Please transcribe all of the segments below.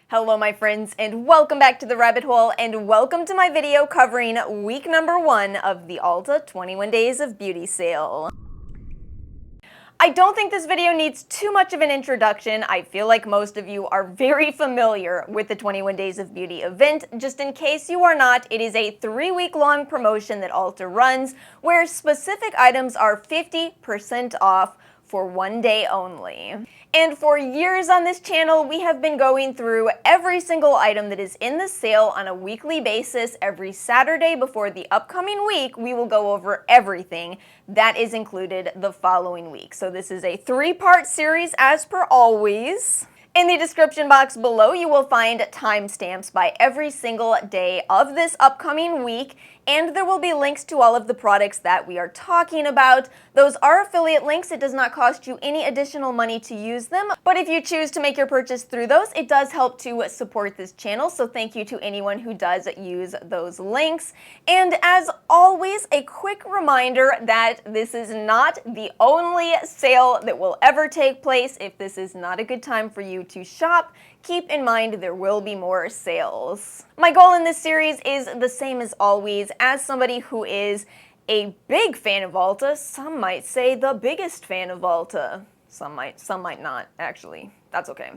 Hello my friends, and welcome back to the rabbit hole, and welcome to my video covering week number 1 of the Ulta 21 Days of Beauty sale. I don't think this video needs too much of an introduction. I feel like most of you are very familiar with the 21 Days of Beauty event. Just in case you are not, it is a 3-week-long promotion that Ulta runs where specific items are 50% off for one day only. And for years on this channel, we have been going through every single item that is in the sale on a weekly basis. Every Saturday before the upcoming week, we will go over everything that is included the following week. So this is a 3-part series as per always. In the description box below, you will find timestamps by every single day of this upcoming week, and there will be links to all of the products that we are talking about. Those are affiliate links. It does not cost you any additional money to use them, but if you choose to make your purchase through those, it does help to support this channel, so thank you to anyone who does use those links. And as always, a quick reminder that this is not the only sale that will ever take place. If this is not a good time for you to shop, keep in mind there will be more sales. My goal in this series is the same as always. As somebody who is a big fan of Ulta, some might say the biggest fan of Ulta. Some might not, actually. That's okay.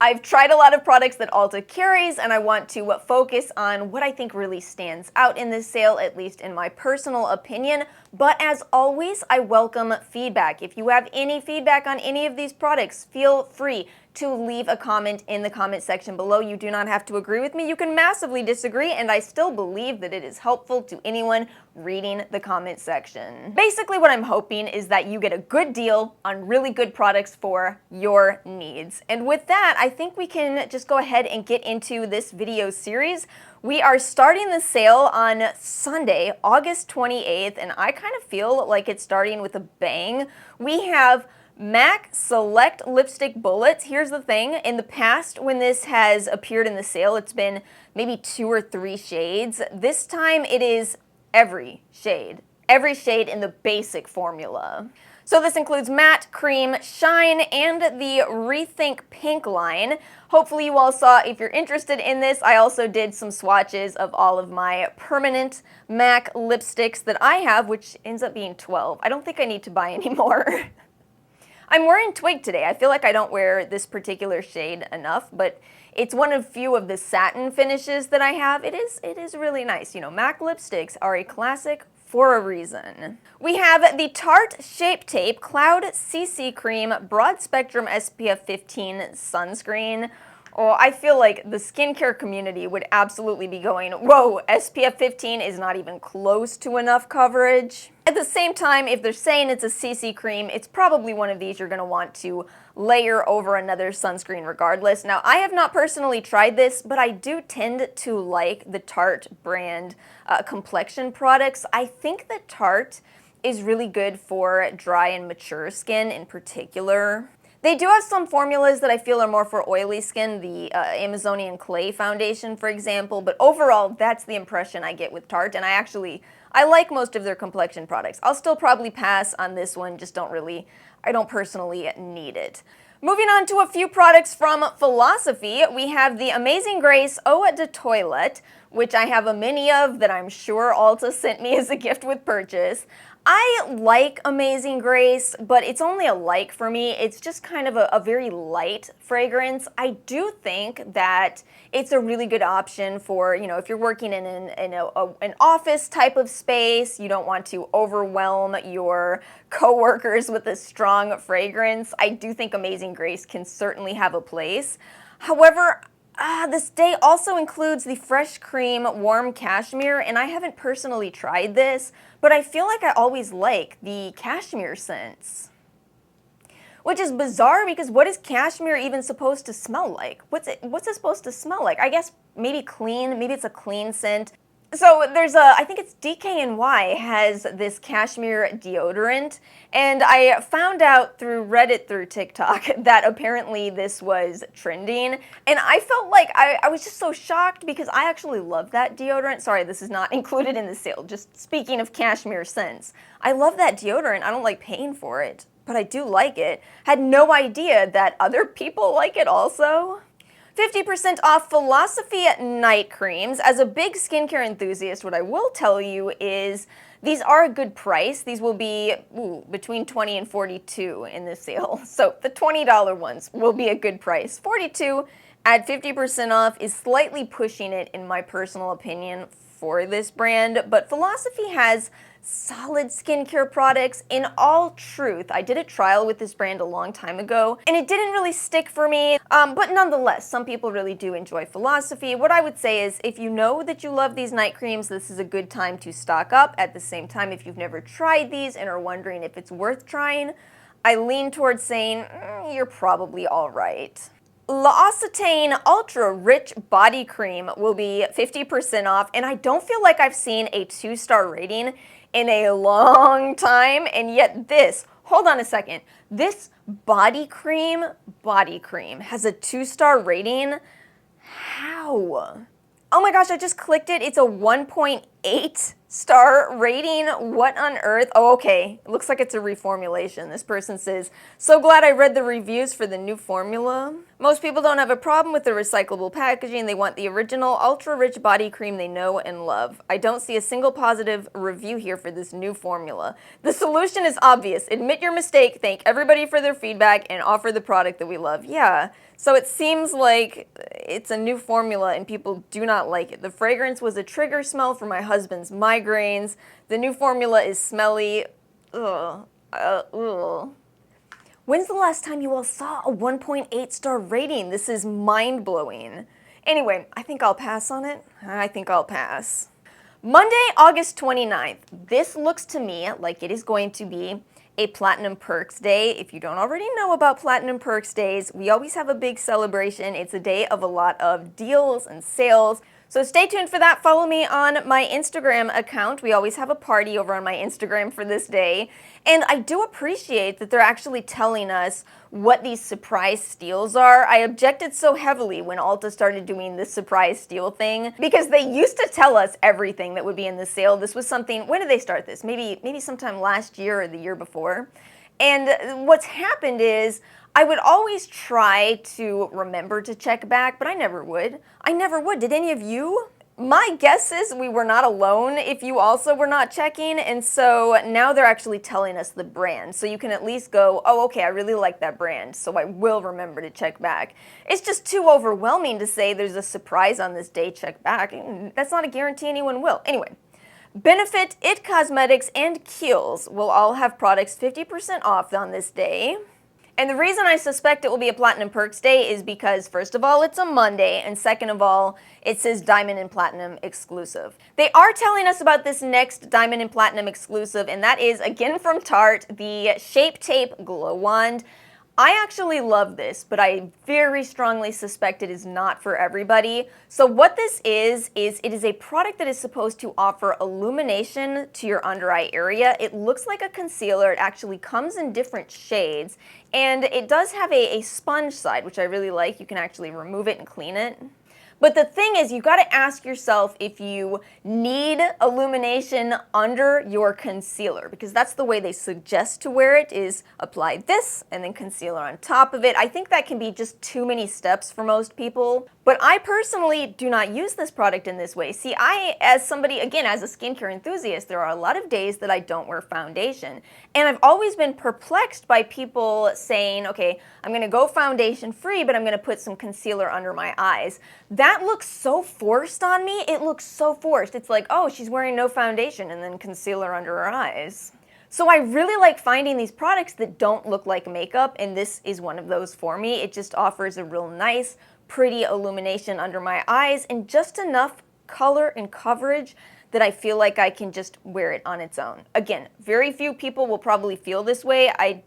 I've tried a lot of products that Ulta carries, and I want to focus on what I think really stands out in this sale, at least in my personal opinion. But as always, I welcome feedback. If you have any feedback on any of these products, feel free to leave a comment in the comment section below. You do not have to agree with me. You can massively disagree, and I still believe that it is helpful to anyone reading the comment section. Basically, what I'm hoping is that you get a good deal on really good products for your needs. And with that, I think we can just go ahead and get into this video series. We are starting the sale on Sunday, August 28th, and I kind of feel like it's starting with a bang. We have MAC Select Lipstick Bullets. Here's the thing, in the past when this has appeared in the sale, it's been maybe 2 or 3 shades. This time it is every shade in the basic formula. So this includes matte, cream, shine, and the Rethink Pink line. Hopefully you all saw, if you're interested in this, I also did some swatches of all of my permanent MAC lipsticks that I have, which ends up being 12. I don't think I need to buy any more. I'm wearing Twig today. I feel like I don't wear this particular shade enough, but it's one of few of the satin finishes that I have. It is really nice. You know, MAC lipsticks are a classic for a reason. We have the Tarte Shape Tape Cloud CC Cream Broad Spectrum SPF 15 Sunscreen. Oh, I feel like the skincare community would absolutely be going, whoa, SPF 15 is not even close to enough coverage. At the same time, if they're saying it's a CC cream, it's probably one of these you're going to want to layer over another sunscreen regardless. Now, I have not personally tried this, but I do tend to like the Tarte brand complexion products. I think that Tarte is really good for dry and mature skin in particular. They do have some formulas that I feel are more for oily skin, the Amazonian Clay Foundation, for example, but overall, that's the impression I get with Tarte, and I like most of their complexion products. I'll still probably pass on this one, just I don't personally need it. Moving on to a few products from Philosophy, we have the Amazing Grace Eau de Toilette, which I have a mini of that I'm sure Ulta sent me as a gift with purchase. I like Amazing Grace, but it's only a like for me. It's just kind of a very light fragrance. I do think that it's a really good option for, you know, if you're working in an office type of space, you don't want to overwhelm your coworkers with a strong fragrance. I do think Amazing Grace can certainly have a place. However, this day also includes the Fresh Cream Warm Cashmere, and I haven't personally tried this, but I feel like I always like the cashmere scents. Which is bizarre, because what is cashmere even supposed to smell like? What's it supposed to smell like? I guess maybe clean, maybe it's a clean scent. So there's I think it's DKNY has this cashmere deodorant, and I found out through Reddit, through TikTok, that apparently this was trending, and I felt like I was just so shocked because I actually love that deodorant. Sorry, this is not included in the sale, just speaking of cashmere scents. I love that deodorant. I don't like paying for it, but I do like it. Had no idea that other people like it also. 50% off Philosophy night creams. As a big skincare enthusiast, what I will tell you is these are a good price. These will be between $20 and $42 in this sale. So the $20 ones will be a good price. $42 at 50% off is slightly pushing it in my personal opinion for this brand, but Philosophy has solid skincare products. In all truth, I did a trial with this brand a long time ago, and it didn't really stick for me, but nonetheless, some people really do enjoy Philosophy. What I would say is, if you know that you love these night creams, this is a good time to stock up. At the same time, if you've never tried these and are wondering if it's worth trying, I lean towards saying, you're probably all right. L'Occitane Ultra Rich Body Cream will be 50% off, and I don't feel like I've seen a 2-star rating in a long time, and yet this, hold on a second, this body cream has a 2-star rating? How? Oh my gosh, I just clicked it. It's a 1.8-star rating. What on earth? Oh, okay. It looks like it's a reformulation. This person says, so glad I read the reviews for the new formula. Most people don't have a problem with the recyclable packaging. They want the original ultra-rich body cream they know and love. I don't see a single positive review here for this new formula. The solution is obvious. Admit your mistake, thank everybody for their feedback, and offer the product that we love. Yeah. So it seems like it's a new formula and people do not like it. The fragrance was a trigger smell for my husband's migraines. The new formula is smelly. Ugh. Ugh. When's the last time you all saw a 1.8-star rating? This is mind-blowing. Anyway, I think I'll pass on it. I think I'll pass. Monday, August 29th. This looks to me like it is going to be a Platinum Perks Day. If you don't already know about Platinum Perks Days, we always have a big celebration. It's a day of a lot of deals and sales. So stay tuned for that. Follow me on my Instagram account. We always have a party over on my Instagram for this day. And I do appreciate that they're actually telling us what these surprise steals are. I objected so heavily when Ulta started doing this surprise steal thing because they used to tell us everything that would be in the sale. This was something, when did they start this? Maybe sometime last year or the year before. And what's happened is I would always try to remember to check back, but I never would. I never would. Did any of you? My guess is we were not alone if you also were not checking, and so now they're actually telling us the brand. So you can at least go, oh, okay, I really like that brand, so I will remember to check back. It's just too overwhelming to say there's a surprise on this day, check back. That's not a guarantee anyone will. Anyway. Benefit, IT Cosmetics, and Kiehls will all have products 50% off on this day. And the reason I suspect it will be a Platinum Perks Day is because, first of all, it's a Monday, and second of all, it says Diamond and Platinum exclusive. They are telling us about this next Diamond and Platinum exclusive, and that is, again from Tarte, the Shape Tape Glow Wand. I actually love this, but I very strongly suspect it is not for everybody. So what this is it is a product that is supposed to offer illumination to your under eye area. It looks like a concealer. It actually comes in different shades, and it does have a sponge side, which I really like. You can actually remove it and clean it. But the thing is, you got to ask yourself if you need illumination under your concealer, because that's the way they suggest to wear it, is apply this and then concealer on top of it. I think that can be just too many steps for most people. But I personally do not use this product in this way. See, as somebody, again, as a skincare enthusiast, there are a lot of days that I don't wear foundation. And I've always been perplexed by people saying, okay, I'm going to go foundation free, but I'm going to put some concealer under my eyes. That looks so forced on me. It looks so forced. It's like, oh, she's wearing no foundation and then concealer under her eyes. So I really like finding these products that don't look like makeup, and this is one of those for me. It just offers a real nice, pretty illumination under my eyes and just enough color and coverage that I feel like I can just wear it on its own. Again, very few people will probably feel this way. I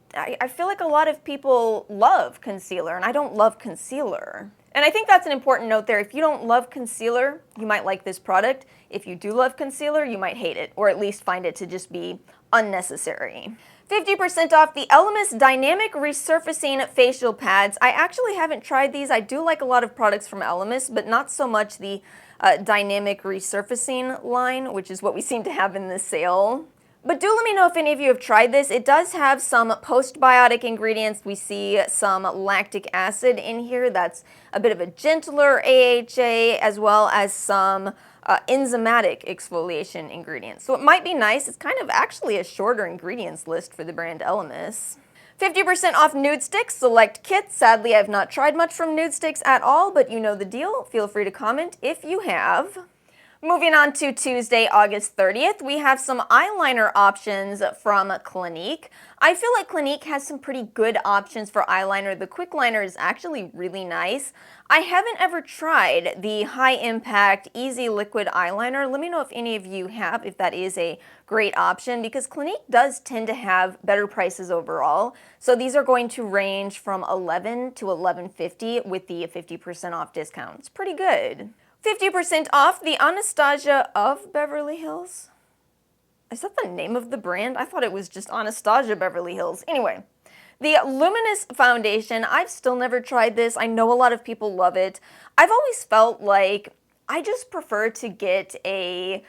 feel like a lot of people love concealer, and I don't love concealer. And I think that's an important note there. If you don't love concealer, you might like this product. If you do love concealer, you might hate it, or at least find it to just be unnecessary. 50% off the Elemis Dynamic Resurfacing Facial Pads. I actually haven't tried these. I do like a lot of products from Elemis, but not so much the Dynamic Resurfacing line, which is what we seem to have in this sale. But do let me know if any of you have tried this. It does have some postbiotic ingredients. We see some lactic acid in here. That's a bit of a gentler AHA, as well as some enzymatic exfoliation ingredients. So it might be nice. It's kind of actually a shorter ingredients list for the brand Elemis. 50% off nude sticks, select kits. Sadly, I've not tried much from nude sticks at all, but you know the deal. Feel free to comment if you have. Moving on to Tuesday, August 30th, we have some eyeliner options from Clinique. I feel like Clinique has some pretty good options for eyeliner. The quick liner is actually really nice. I haven't ever tried the high impact, easy liquid eyeliner. Let me know if any of you have, if that is a great option, because Clinique does tend to have better prices overall. So these are going to range from $11 to $11.50 with the 50% off discount. It's pretty good. 50% off the Anastasia of Beverly Hills. Is that the name of the brand? I thought it was just Anastasia Beverly Hills. Anyway, the Luminous Foundation, I've still never tried this. I know a lot of people love it. I've always felt like I just prefer to get a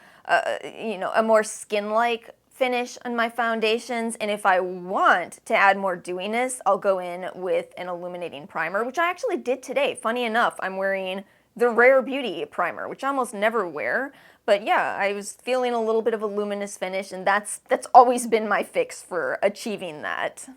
more skin-like finish on my foundations, and if I want to add more dewiness, I'll go in with an illuminating primer, which I actually did today. Funny enough, I'm wearing the Rare Beauty primer, which I almost never wear. But yeah, I was feeling a little bit of a luminous finish, and that's always been my fix for achieving that.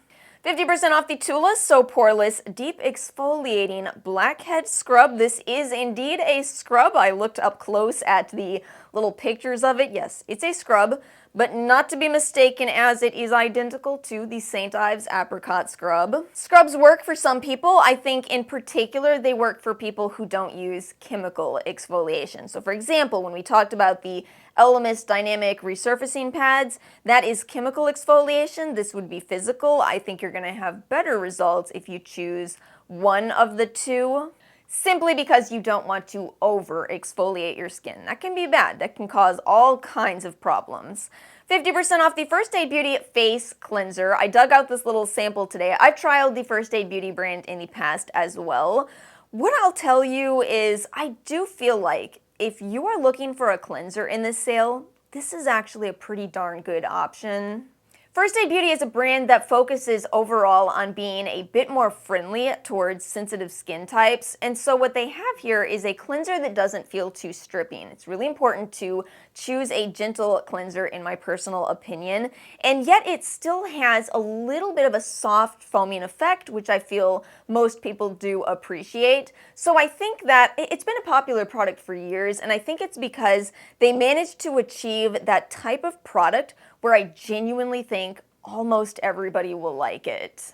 50% off the Tula So Poreless Deep Exfoliating Blackhead Scrub. This is indeed a scrub. I looked up close at the little pictures of it. Yes, it's a scrub, but not to be mistaken as it is identical to the St. Ives Apricot Scrub. Scrubs work for some people. I think in particular they work for people who don't use chemical exfoliation. So for example, when we talked about the Elemis Dynamic Resurfacing Pads, that is chemical exfoliation. This would be physical. I think you're going to have better results if you choose one of the two, simply because you don't want to over-exfoliate your skin. That can be bad. That can cause all kinds of problems. 50% off the First Aid Beauty Face Cleanser. I dug out this little sample today. I've trialed the First Aid Beauty brand in the past as well. What I'll tell you is I do feel like if you are looking for a cleanser in this sale, this is actually a pretty darn good option. First Aid Beauty is a brand that focuses overall on being a bit more friendly towards sensitive skin types, and so what they have here is a cleanser that doesn't feel too stripping. It's really important to choose a gentle cleanser in my personal opinion, and yet it still has a little bit of a soft foaming effect, which I feel most people do appreciate. So I think that it's been a popular product for years, and I think it's because they managed to achieve that type of product where I genuinely think almost everybody will like it.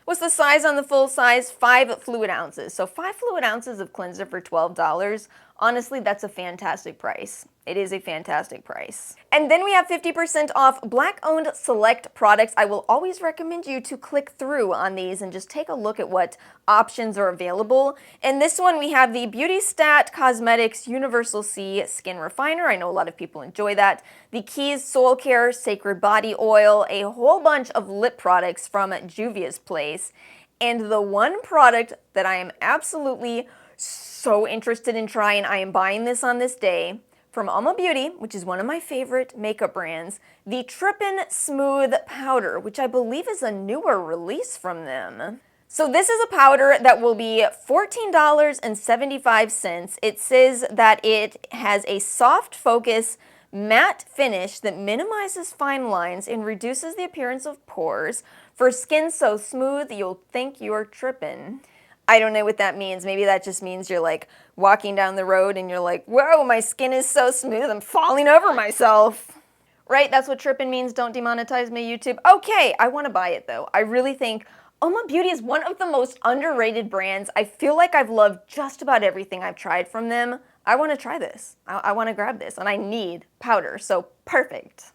What's the size on the full size? 5 fluid ounces. So 5 fluid ounces of cleanser for $12. Honestly, that's a fantastic price. It is a fantastic price. And then we have 50% off Black-owned select products. I will always recommend you to click through on these and just take a look at what options are available. In this one, we have the Beauty Stat Cosmetics Universal C Skin Refiner. I know a lot of people enjoy that. The Kiehls Soul Care Sacred Body Oil, a whole bunch of lip products from Juvia's Place, and the one product that I am absolutely so interested in trying, I am buying this on this day, from Alma Beauty, which is one of my favorite makeup brands, the Trippin' Smooth Powder, which I believe is a newer release from them. So this is a powder that will be $14.75. It says that it has a soft focus matte finish that minimizes fine lines and reduces the appearance of pores for skin so smooth you'll think you're trippin'. I don't know what that means. Maybe that just means you're like walking down the road and you're like, whoa, my skin is so smooth, I'm falling over myself. Right? That's what trippin' means. Don't demonetize me, YouTube. Okay, I want to buy it though. I really think Alma Beauty is one of the most underrated brands. I feel like I've loved just about everything I've tried from them. I want to try this. I want to grab this, and I need powder, so perfect.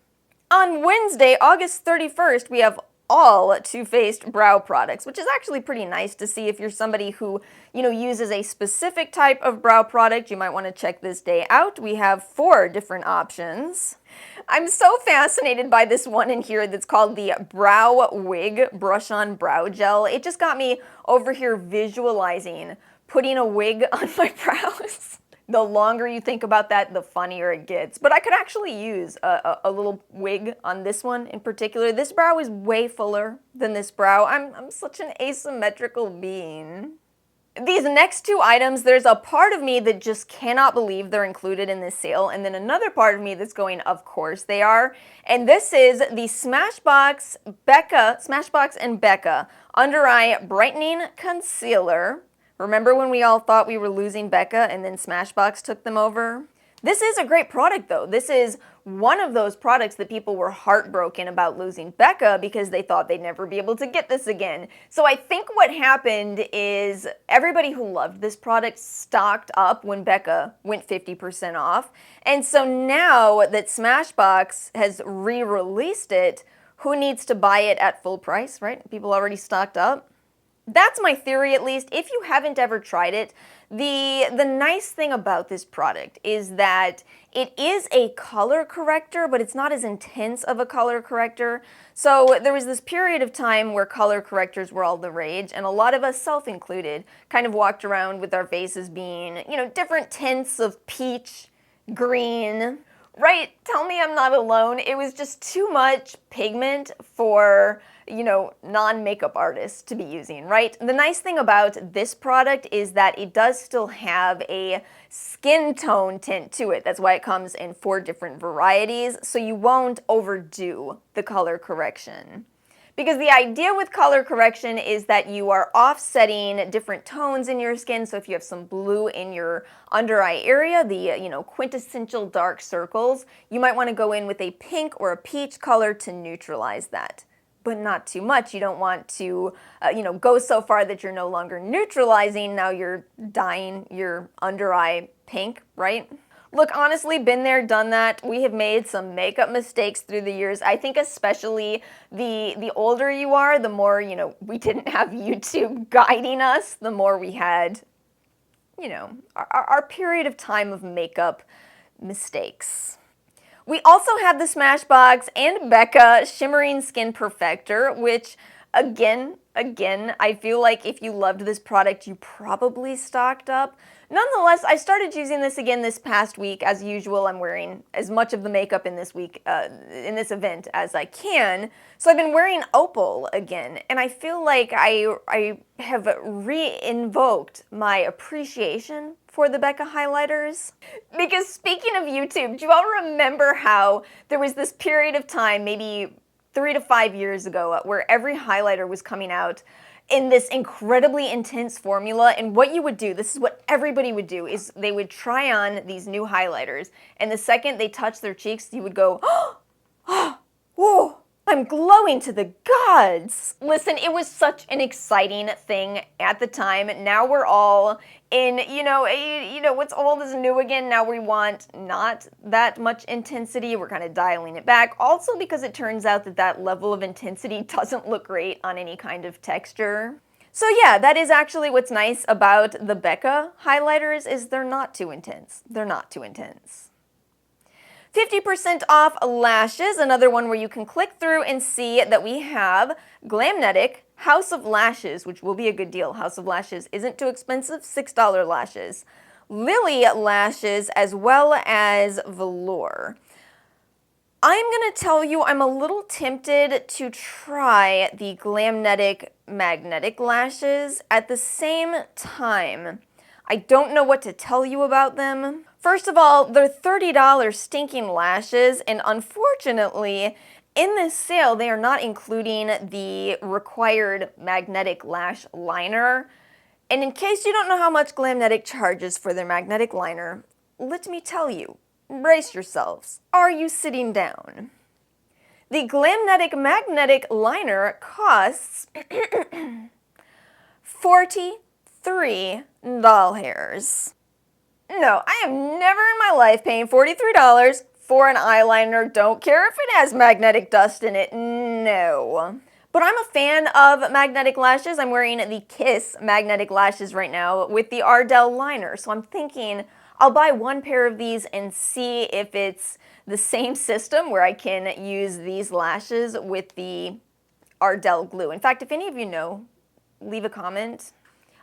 On Wednesday, August 31st, we have all Too Faced brow products, which is actually pretty nice to see if you're somebody who, uses a specific type of brow product. You might want to check this day out. We have 4 different options. I'm so fascinated by this one in here that's called the Brow Wig Brush On Brow Gel. It just got me over here visualizing putting a wig on my brows. The longer you think about that, the funnier it gets. But I could actually use a little wig on this one in particular. This brow is way fuller than this brow. I'm such an asymmetrical being. These next two items, there's a part of me that just cannot believe they're included in this sale, and then another part of me that's going, of course they are. And this is the Smashbox and Becca Under Eye Brightening Concealer. Remember when we all thought we were losing Becca and then Smashbox took them over? This is a great product though. This is one of those products that people were heartbroken about losing Becca because they thought they'd never be able to get this again. So I think what happened is everybody who loved this product stocked up when Becca went 50% off. And so now that Smashbox has re-released it, who needs to buy it at full price, right? People already stocked up. That's my theory, at least. If you haven't ever tried it, the nice thing about this product is that it is a color corrector, but it's not as intense of a color corrector. So there was this period of time where color correctors were all the rage, and a lot of us, self included, kind of walked around with our faces being, you know, different tints of peach, green. Right? Tell me I'm not alone. It was just too much pigment for, you know, non-makeup artists to be using, right? The nice thing about this product is that it does still have a skin tone tint to it. That's why it comes in 4 different varieties, so you won't overdo the color correction. Because the idea with color correction is that you are offsetting different tones in your skin. So if you have some blue in your under eye area, the quintessential dark circles, you might want to go in with a pink or a peach color to neutralize that. But not too much. You don't want to go so far that you're no longer neutralizing. Now you're dyeing your under eye pink, right? Look, honestly, been there, done that. We have made some makeup mistakes through the years. I think especially the older you are, the more, we didn't have YouTube guiding us, the more we had, our period of time of makeup mistakes. We also have the Smashbox and Becca Shimmering Skin Perfector, which, again, I feel like if you loved this product, you probably stocked up. Nonetheless, I started using this again this past week. As usual, I'm wearing as much of the makeup in this week, in this event as I can. So I've been wearing Opal again, and I feel like I have re-invoked my appreciation for the Becca highlighters. Because speaking of YouTube, do you all remember how there was this period of time, maybe 3 to 5 years ago, where every highlighter was coming out in this incredibly intense formula, and what you would do, this is what everybody would do, is they would try on these new highlighters, and the second they touch their cheeks, you would go, oh, whoa, I'm glowing to the gods. Listen, it was such an exciting thing at the time. Now we're all in, what's old is new again. Now we want not that much intensity. We're kind of dialing it back. Also because it turns out that that level of intensity doesn't look great on any kind of texture. So yeah, that is actually what's nice about the Becca highlighters, is they're not too intense. They're not too intense. 50% off lashes, another one where you can click through and see that we have Glamnetic House of Lashes, which will be a good deal. House of Lashes isn't too expensive, $6 lashes. Lily lashes, as well as velour. I'm going to tell you I'm a little tempted to try the Glamnetic magnetic lashes. At the same time, I don't know what to tell you about them. First of all, they're $30 stinking lashes, and unfortunately, in this sale, they are not including the required magnetic lash liner. And in case you don't know how much Glamnetic charges for their magnetic liner, let me tell you, brace yourselves. Are you sitting down? The Glamnetic magnetic liner costs 43 doll hairs. No, I am never in my life paying $43 for an eyeliner. Don't care if it has magnetic dust in it. No. But I'm a fan of magnetic lashes. I'm wearing the Kiss magnetic lashes right now with the Ardell liner. So I'm thinking I'll buy one pair of these and see if it's the same system where I can use these lashes with the Ardell glue. In fact, if any of you know, leave a comment.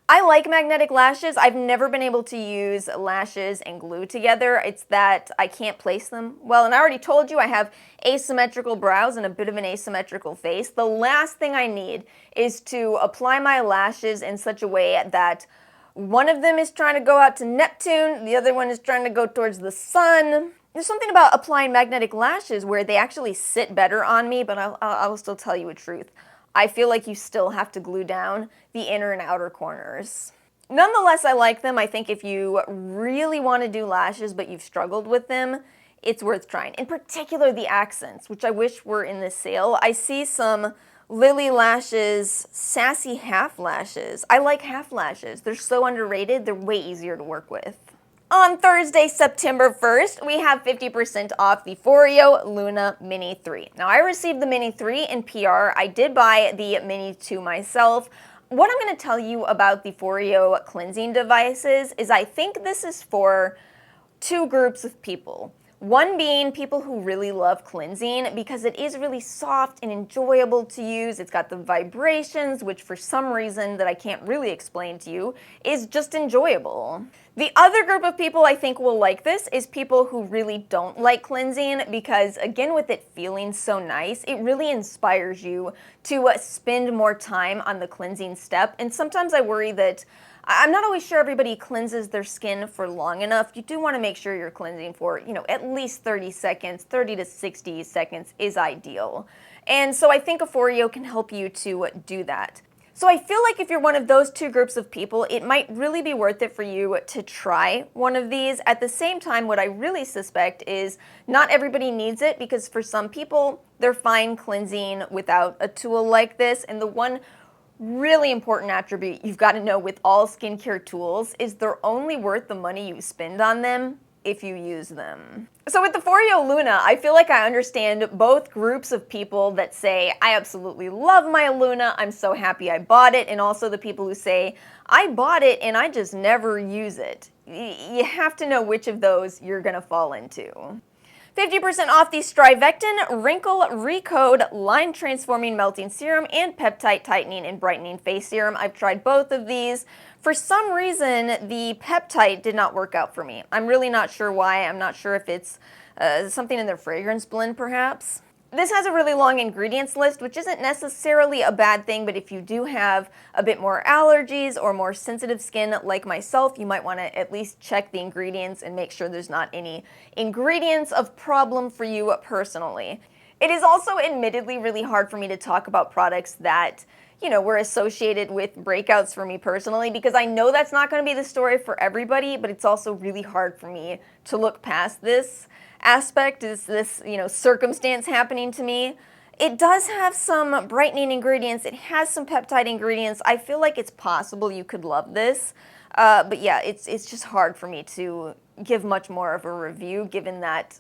I like magnetic lashes. I've never been able to use lashes and glue together. It's that I can't place them well, and I already told you I have asymmetrical brows and a bit of an asymmetrical face. The last thing I need is to apply my lashes in such a way that one of them is trying to go out to Neptune, the other one is trying to go towards the sun. There's something about applying magnetic lashes where they actually sit better on me, but I will still tell you a truth. I feel like you still have to glue down the inner and outer corners. Nonetheless, I like them. I think if you really want to do lashes but you've struggled with them, it's worth trying. In particular, the accents, which I wish were in this sale. I see some Lily Lashes Sassy Half Lashes. I like half lashes. They're so underrated. They're way easier to work with. On Thursday, September 1st, we have 50% off the Foreo Luna Mini 3. Now, I received the Mini 3 in PR. I did buy the Mini 2 myself. What I'm going to tell you about the Foreo cleansing devices is I think this is for two groups of people. One being people who really love cleansing because it is really soft and enjoyable to use. It's got the vibrations, which for some reason that I can't really explain to you is just enjoyable. The other group of people I think will like this is people who really don't like cleansing because, again, with it feeling so nice, it really inspires you to spend more time on the cleansing step. And sometimes I worry that I'm not always sure everybody cleanses their skin for long enough. You do want to make sure you're cleansing for, at least 30 seconds, 30 to 60 seconds is ideal. And so I think a Foreo can help you to do that. So I feel like if you're one of those two groups of people, it might really be worth it for you to try one of these. At the same time, what I really suspect is not everybody needs it because for some people, they're fine cleansing without a tool like this. And the one really important attribute you've got to know with all skincare tools is they're only worth the money you spend on them if you use them. So with the Foreo Luna, I feel like I understand both groups of people that say, I absolutely love my Luna, I'm so happy I bought it, and also the people who say, I bought it and I just never use it. You have to know which of those you're gonna fall into. 50% off the Strivectin Wrinkle Recode Line Transforming Melting Serum and Peptide Tightening and Brightening Face Serum. I've tried both of these. For some reason, the peptide did not work out for me. I'm really not sure why. I'm not sure if it's something in their fragrance blend, perhaps. This has a really long ingredients list, which isn't necessarily a bad thing, but if you do have a bit more allergies or more sensitive skin like myself, you might want to at least check the ingredients and make sure there's not any ingredients of problem for you personally. It is also admittedly really hard for me to talk about products that were associated with breakouts for me personally, because I know that's not going to be the story for everybody, but it's also really hard for me to look past this aspect, is this, circumstance happening to me. It does have some brightening ingredients, it has some peptide ingredients. I feel like it's possible you could love this, but yeah, it's just hard for me to give much more of a review given that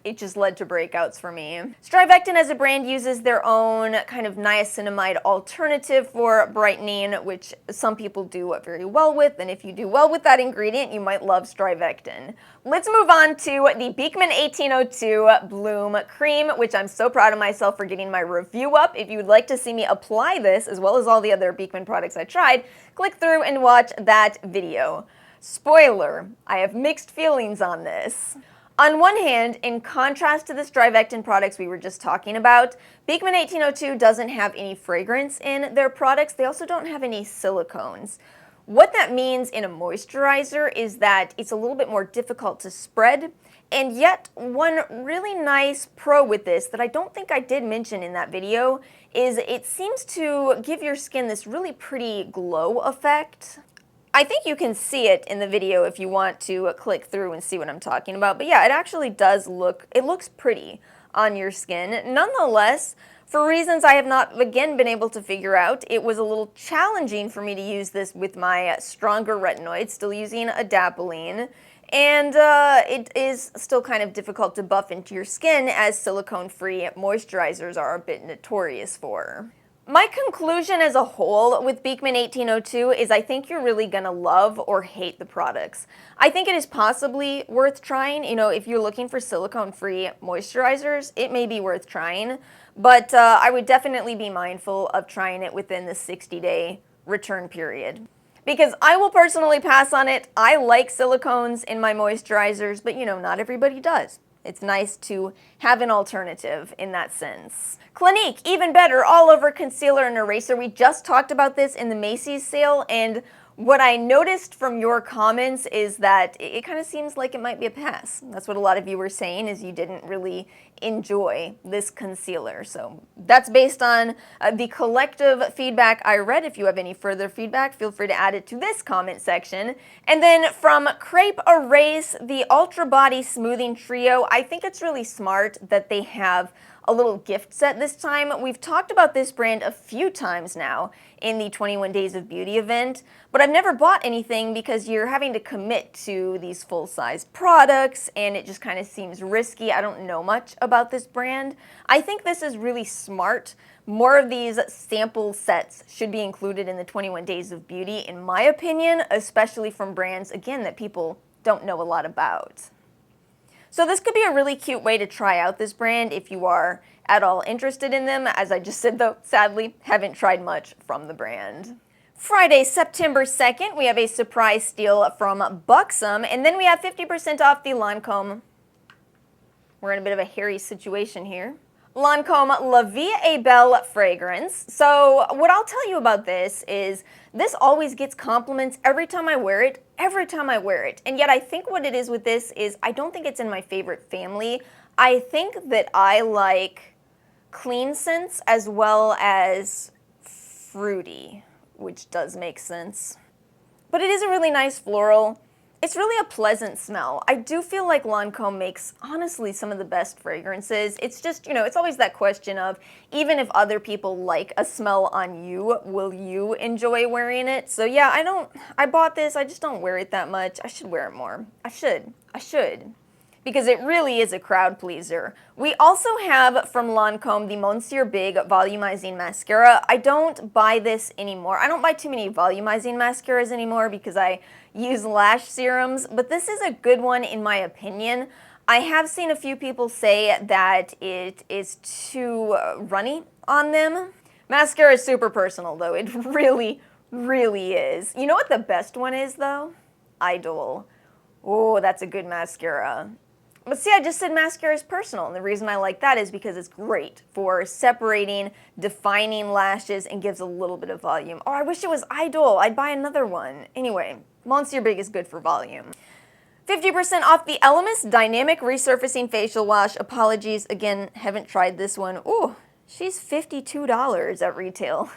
it just led to breakouts for me. Strivectin as a brand uses their own kind of niacinamide alternative for brightening, which some people do very well with, and if you do well with that ingredient, you might love Strivectin. Let's move on to the Beekman 1802 Bloom Cream, which I'm so proud of myself for getting my review up. If you would like to see me apply this, as well as all the other Beekman products I tried, click through and watch that video. Spoiler, I have mixed feelings on this. On one hand, in contrast to the Strivectin products we were just talking about, Beekman 1802 doesn't have any fragrance in their products. They also don't have any silicones. What that means in a moisturizer is that it's a little bit more difficult to spread, and yet one really nice pro with this that I don't think I did mention in that video is it seems to give your skin this really pretty glow effect. I think you can see it in the video if you want to click through and see what I'm talking about. But yeah, it actually does looks pretty on your skin. Nonetheless, for reasons I have not, again, been able to figure out, it was a little challenging for me to use this with my stronger retinoids, still using adapalene. And it is still kind of difficult to buff into your skin, as silicone-free moisturizers are a bit notorious for. My conclusion as a whole with Beekman 1802 is I think you're really gonna love or hate the products. I think it is possibly worth trying. If you're looking for silicone-free moisturizers, it may be worth trying, but I would definitely be mindful of trying it within the 60-day return period. Because I will personally pass on it. I like silicones in my moisturizers, but you know, not everybody does. It's nice to have an alternative in that sense. Clinique, even better, all over concealer and eraser. We just talked about this in the Macy's sale, and what I noticed from your comments is that it kind of seems like it might be a pass. That's what a lot of you were saying, is you didn't really enjoy this concealer. So that's based on the collective feedback I read. If you have any further feedback, feel free to add it to this comment section. And then from Crepe Erase, the Ultra Body Smoothing Trio, I think it's really smart that they have a little gift set this time. We've talked about this brand a few times now in the 21 Days of Beauty event, but I've never bought anything because you're having to commit to these full-size products and it just kind of seems risky. I don't know much about this brand. I think this is really smart. More of these sample sets should be included in the 21 Days of Beauty, in my opinion, especially from brands, again, that people don't know a lot about. So this could be a really cute way to try out this brand if you are at all interested in them. As I just said though, sadly, haven't tried much from the brand. Friday, September 2nd, we have a surprise steal from Buxom, and then we have 50% off the Lancome. We're in a bit of a hairy situation here. Lancome La Vie est Belle fragrance. So what I'll tell you about this is this always gets compliments every time I wear it, And yet I think what it is with this is I don't think it's in my favorite family. I think that I like clean scents as well as fruity, which does make sense. But it is a really nice floral. It's really a pleasant smell. I do feel like Lancome makes, honestly, some of the best fragrances. It's just, you know, it's always that question of, even if other people like a smell on you, will you enjoy wearing it? So yeah, I bought this, I just don't wear it that much. I should wear it more. I should. Because it really is a crowd pleaser. We also have from Lancome the Mercier Big Volumizing Mascara. I don't buy this anymore. I don't buy too many volumizing mascaras anymore because I use lash serums, but this is a good one in my opinion. I have seen a few people say that it is too runny on them. Mascara is super personal though. It really, really is. You know what the best one is though? Idol. Oh, that's a good mascara. But see, I just said mascara is personal, and the reason I like that is because it's great for separating, defining lashes, and gives a little bit of volume. Oh, I wish it was Idol. I'd buy another one. Anyway, Mercier Big is good for volume. 50% off the Elemis Dynamic Resurfacing Facial Wash. Apologies, again, haven't tried this one. Ooh, she's $52 at retail.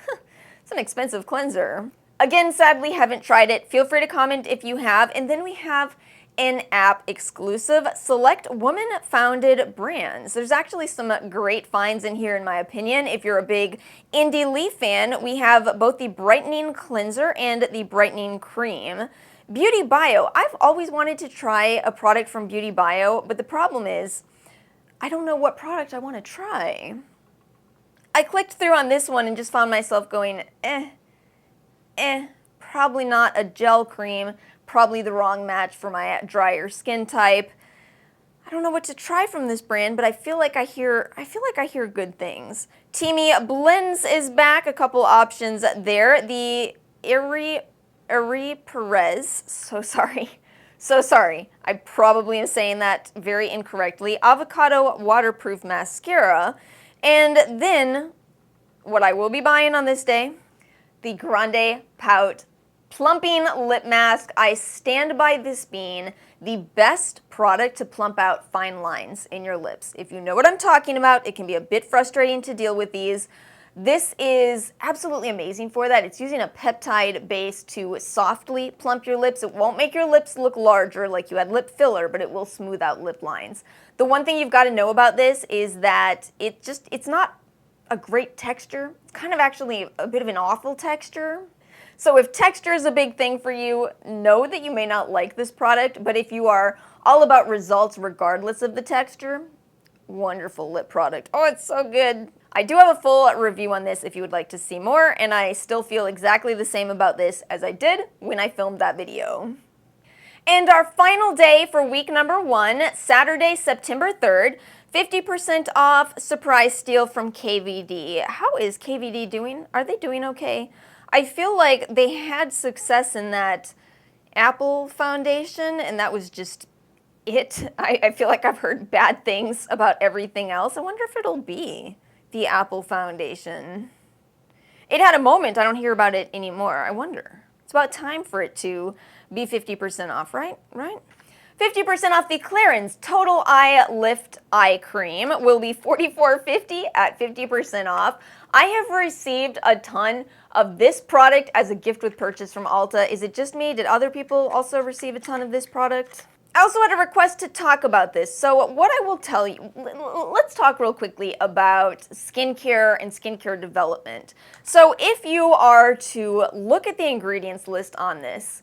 It's an expensive cleanser. Again, sadly, haven't tried it. Feel free to comment if you have. And then we have an app exclusive select woman-founded brands. There's actually some great finds in here in my opinion. If you're a big Indie Lee fan, we have both the brightening cleanser and the brightening cream. Beauty Bio. I've always wanted to try a product from Beauty Bio, but the problem is I don't know what product I want to try. I clicked through on this one and just found myself going, probably not a gel cream. Probably the wrong match for my drier skin type. I don't know what to try from this brand, but I feel like I hear good things. Teamy Blends is back. A couple options there. The Eri Perez. So sorry. I probably am saying that very incorrectly. Avocado Waterproof Mascara. And then, what I will be buying on this day, the Grande Pout Plumping Lip Mask. I stand by this being the best product to plump out fine lines in your lips. If you know what I'm talking about, it can be a bit frustrating to deal with these. This is absolutely amazing for that. It's using a peptide base to softly plump your lips. It won't make your lips look larger like you had lip filler, but it will smooth out lip lines. The one thing you've got to know about this is that it's not a great texture. It's kind of actually a bit of an awful texture. So if texture is a big thing for you, know that you may not like this product, but if you are all about results regardless of the texture, wonderful lip product. Oh, it's so good. I do have a full review on this if you would like to see more, and I still feel exactly the same about this as I did when I filmed that video. And our final day for week number 1, Saturday, September 3rd, 50% off surprise steal from KVD. How is KVD doing? Are they doing okay? I feel like they had success in that Apple foundation, and that was just it. I feel like I've heard bad things about everything else. I wonder if it'll be the Apple foundation. It had a moment. I don't hear about it anymore. I wonder. It's about time for it to be 50% off, right? 50% off the Clarins Total Eye Lift Eye Cream will be $44.50 at 50% off. I have received a ton of this product as a gift with purchase from Ulta. Is it just me? Did other people also receive a ton of this product? I also had a request to talk about this. So what I will tell you, let's talk real quickly about skincare and skincare development. So if you are to look at the ingredients list on this,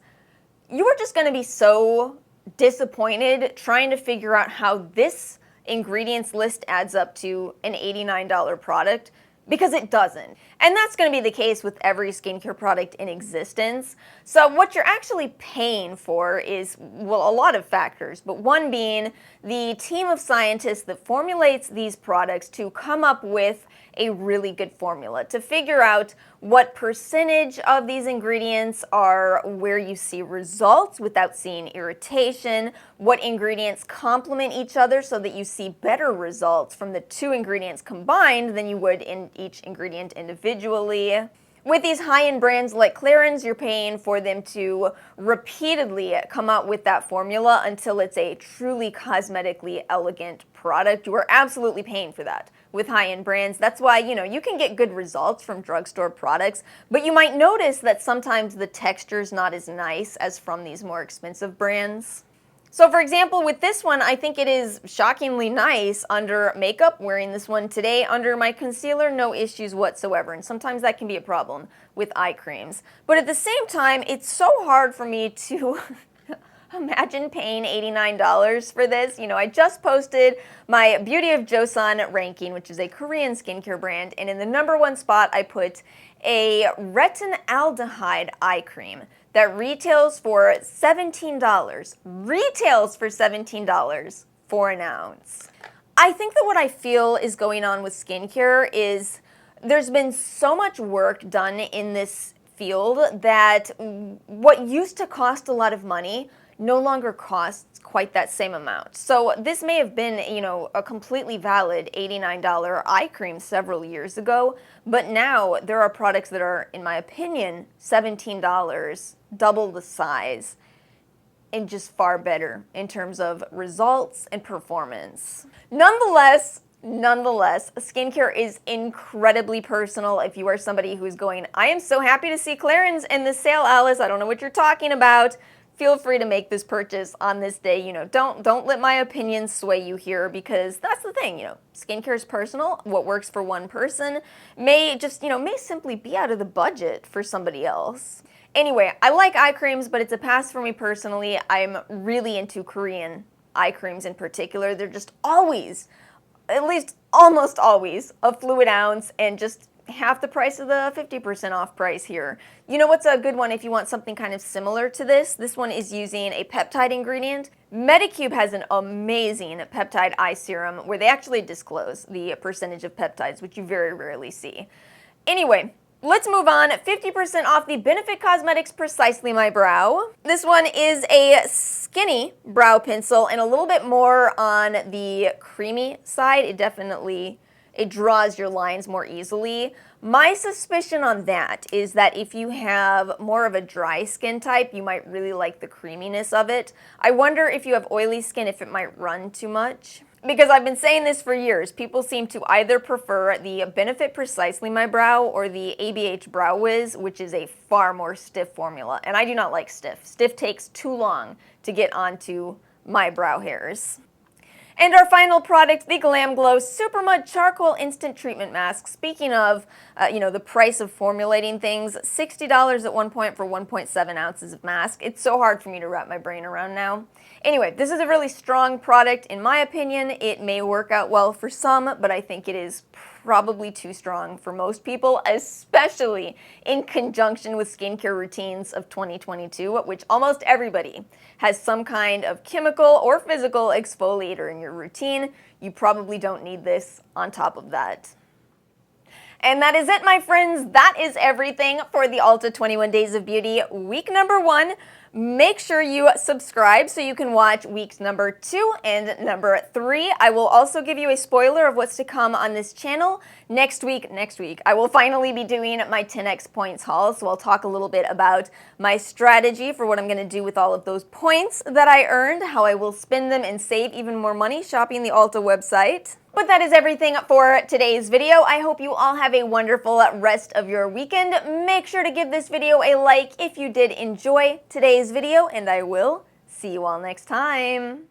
you are just going to be so disappointed trying to figure out how this ingredients list adds up to an $89 product, because it doesn't. And that's going to be the case with every skincare product in existence. So what you're actually paying for is, well, a lot of factors, but one being the team of scientists that formulates these products to come up with a really good formula, to figure out what percentage of these ingredients are where you see results without seeing irritation, what ingredients complement each other so that you see better results from the two ingredients combined than you would in each ingredient individually. With these high-end brands like Clarins, you're paying for them to repeatedly come out with that formula until it's a truly cosmetically elegant product. You are absolutely paying for that with high-end brands. That's why, you can get good results from drugstore products, but you might notice that sometimes the texture's not as nice as from these more expensive brands. So for example, with this one, I think it is shockingly nice under makeup. Wearing this one today under my concealer, no issues whatsoever. And sometimes that can be a problem with eye creams. But at the same time, it's so hard for me to imagine paying $89 for this. I just posted my Beauty of Joseon ranking, which is a Korean skincare brand. And in the #1 spot, I put a retinaldehyde eye cream that retails for $17. Retails for $17 for an ounce. I think that what I feel is going on with skincare is there's been so much work done in this field that what used to cost a lot of money no longer costs quite that same amount. So this may have been, a completely valid $89 eye cream several years ago, but now there are products that are, in my opinion, $17, double the size, and just far better in terms of results and performance. Nonetheless, skincare is incredibly personal. If you are somebody who's going, I am so happy to see Clarins in the sale, Alice, I don't know what you're talking about, feel free to make this purchase on this day. Don't let my opinion sway you here, because that's the thing, skincare is personal. What works for one person may simply be out of the budget for somebody else. Anyway, I like eye creams, but it's a pass for me personally. I'm really into Korean eye creams in particular. They're just always, at least almost always, a fluid ounce and just half the price of the 50% off price here. You know what's a good one if you want something kind of similar to this? This one is using a peptide ingredient. Medicube has an amazing peptide eye serum where they actually disclose the percentage of peptides, which you very rarely see. Anyway, let's move on. 50% off the Benefit Cosmetics Precisely My Brow. This one is a skinny brow pencil and a little bit more on the creamy side. It draws your lines more easily. My suspicion on that is that if you have more of a dry skin type, you might really like the creaminess of it. I wonder if you have oily skin, if it might run too much. Because I've been saying this for years, people seem to either prefer the Benefit Precisely My Brow or the ABH Brow Wiz, which is a far more stiff formula. And I do not like stiff. Stiff takes too long to get onto my brow hairs. And our final product, the Glam Glow Super Mud Charcoal Instant Treatment Mask. Speaking of, the price of formulating things, $60 at one point for 1.7 ounces of mask. It's so hard for me to wrap my brain around now. Anyway, this is a really strong product. In my opinion, it may work out well for some, but I think it is probably too strong for most people, especially in conjunction with skincare routines of 2022, which almost everybody has some kind of chemical or physical exfoliator in your routine. You probably don't need this on top of that. And that is it, my friends. That is everything for the Ulta 21 Days of Beauty week number 1. Make sure you subscribe so you can watch weeks number 2 and number 3. I will also give you a spoiler of what's to come on this channel next week. I will finally be doing my 10x points haul, so I'll talk a little bit about my strategy for what I'm going to do with all of those points that I earned, how I will spend them and save even more money shopping the Ulta website. But that is everything for today's video. I hope you all have a wonderful rest of your weekend. Make sure to give this video a like if you did enjoy today's video, and I will see you all next time.